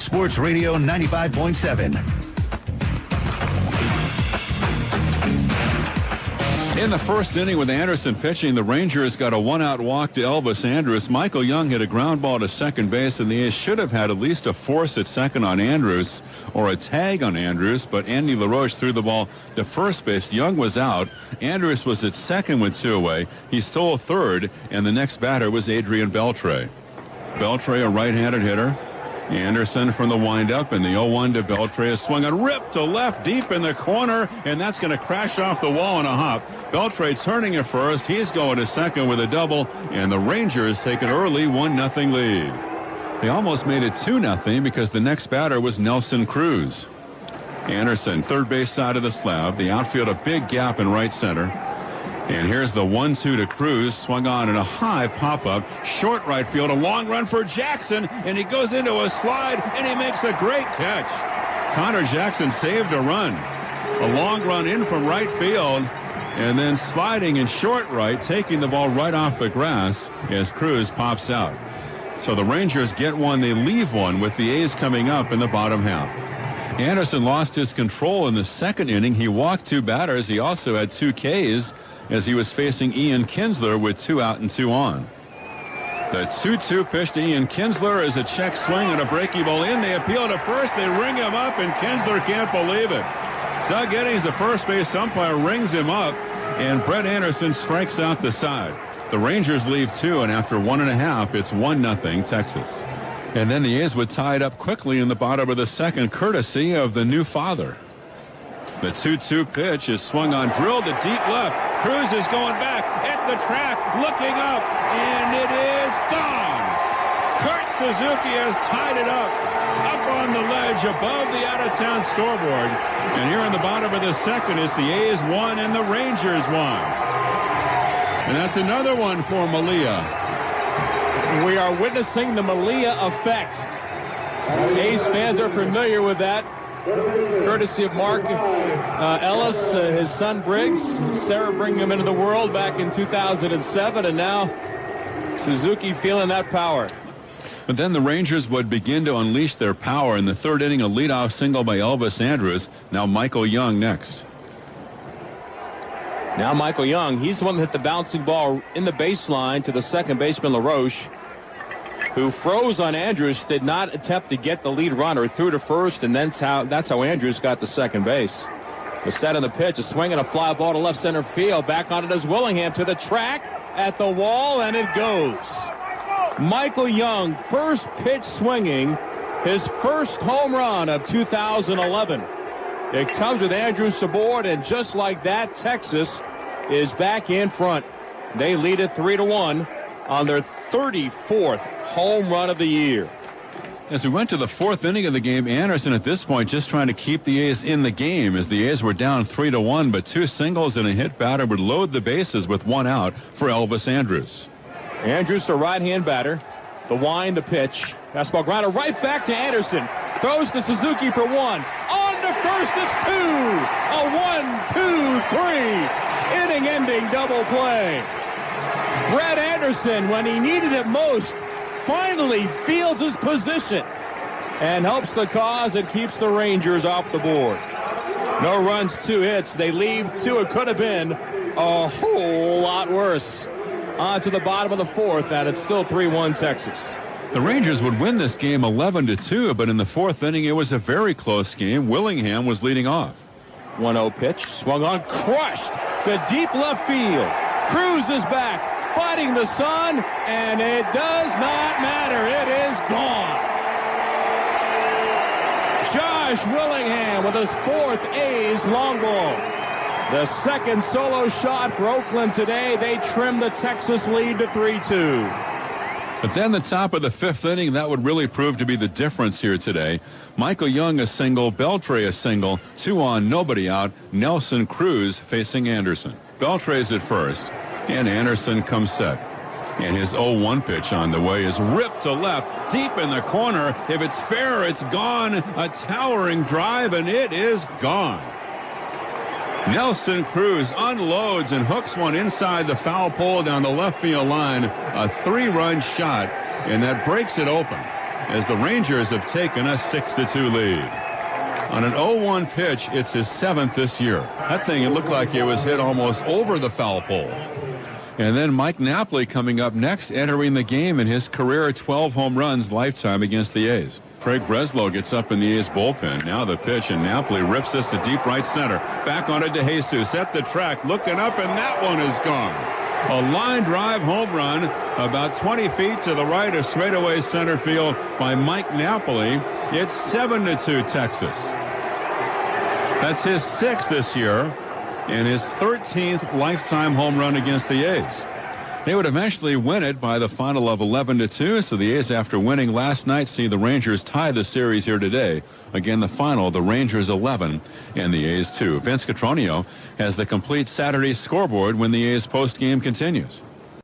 Sports Radio 95.7. In the first inning with Anderson pitching, the Rangers got a one-out walk to Elvis Andrus. Michael Young hit a ground ball to second base, and the A's should have had at least a force at second on Andrus or a tag on Andrus, but Andy LaRoche threw the ball to first base. Young was out. Andrus was at second with two away. He stole third, and the next batter was Adrian Beltre. Beltre, a right-handed hitter. Anderson from the windup, and the 0-1 to Beltre. A swung and ripped to left deep in the corner, and that's going to crash off the wall in a hop. Beltre turning at first. He's going to second with a double, and the Rangers take an early 1-0 lead. They almost made it 2-0 because the next batter was Nelson Cruz. Anderson, third base side of the slab. The outfield, a big gap in right center. And here's the 1-2 to Cruz, swung on in a high pop-up, short right field, a long run for Jackson, and he goes into a slide, and he makes a great catch. Connor Jackson saved a run. A long run in from right field, and then sliding in short right, taking the ball right off the grass as Cruz pops out. So the Rangers get one, they leave one with the A's coming up in the bottom half. Anderson lost his control in the second inning. He walked two batters. He also had two Ks as he was facing Ian Kinsler with 2 out and 2 on. The 2-2 pitch to Ian Kinsler is a check swing and a breaking ball in. They appeal to first. They ring him up, and Kinsler can't believe it. Doug Eddings, the first base umpire, rings him up, and Brett Anderson strikes out the side. The Rangers leave two, and after 1.5, it's 1-0 Texas. And then the A's would tie it up quickly in the bottom of the second, courtesy of the new father. The 2-2 pitch is swung on, drilled to deep left. Cruz is going back at the track, looking up, and it is gone. Kurt Suzuki has tied it up on the ledge above the out-of-town scoreboard. And here in the bottom of the second is the A's 1 and the Rangers 1. And that's another one for Malia. We are witnessing the Malia effect. A's fans are familiar with that. Courtesy of Mark Ellis, his son Briggs. Sarah bringing him into the world back in 2007, and now Suzuki feeling that power. But then the Rangers would begin to unleash their power in the third inning, a leadoff single by Elvis Andrus. Now Michael Young next. Now Michael Young, he's the one that hit the bouncing ball in the baseline to the second baseman LaRoche, who froze on Andrus, did not attempt to get the lead runner, threw to first, and that's how Andrus got to second base. The set on the pitch, a swing and a fly ball to left center field. Back on it is Willingham to the track, at the wall, and it goes. Michael Young, first pitch swinging, his first home run of 2011. It comes with Andrus aboard, and just like that, Texas is back in front. They lead it 3-1 on their 34th home run of the year. As we went to the fourth inning of the game, Anderson at this point just trying to keep the A's in the game as the A's were down 3-1, but two singles and a hit batter would load the bases with 1 out for Elvis Andrus. Andrus, a right-hand batter. The wind, the pitch. Fastball grounder right back to Anderson. Throws to Suzuki for 1. On to first, it's 2. A 1-2-3 inning-ending double play. Brett Anderson, when he needed it most, finally fields his position and helps the cause and keeps the Rangers off the board. No runs, 2 hits. They leave 2. It could have been a whole lot worse. On to the bottom of the fourth, and it's still 3-1 Texas. The Rangers would win this game 11-2, but in the fourth inning, it was a very close game. Willingham was leading off. 1-0 pitch, swung on, crushed to deep left field. Cruz is back, fighting the sun, and it does not matter. It is gone. Josh Willingham with his 4th A's long ball. The second solo shot for Oakland today. They trim the Texas lead to 3-2. But then the top of the fifth inning, that would really prove to be the difference here today. Michael Young a single, Beltre a single, 2 on, nobody out. Nelson Cruz facing Anderson. Beltre's at first, and Anderson comes set. And his 0-1 pitch on the way is ripped to left, deep in the corner. If it's fair, it's gone. A towering drive, and it is gone. Nelson Cruz unloads and hooks one inside the foul pole down the left field line. A 3-run shot, and that breaks it open. as the Rangers have taken a 6-2 lead. On an 0-1 pitch, it's his 7th this year. That thing, it looked like it was hit almost over the foul pole. And then Mike Napoli coming up next, entering the game in his career 12 home runs lifetime against the A's. Craig Breslow gets up in the A's bullpen. Now the pitch, and Napoli rips this to deep right center. Back on it to Jesus at the track, looking up, and that one is gone. A line drive home run about 20 feet to the right of straightaway center field by Mike Napoli. It's 7-2 Texas. That's his 6th this year and his 13th lifetime home run against the A's. They would eventually win it by the final of 11-2. So the A's, after winning last night, see the Rangers tie the series here today. Again, the final, the Rangers 11 and the A's 2. Vince Cotroneo has the complete Saturday scoreboard when the A's postgame continues.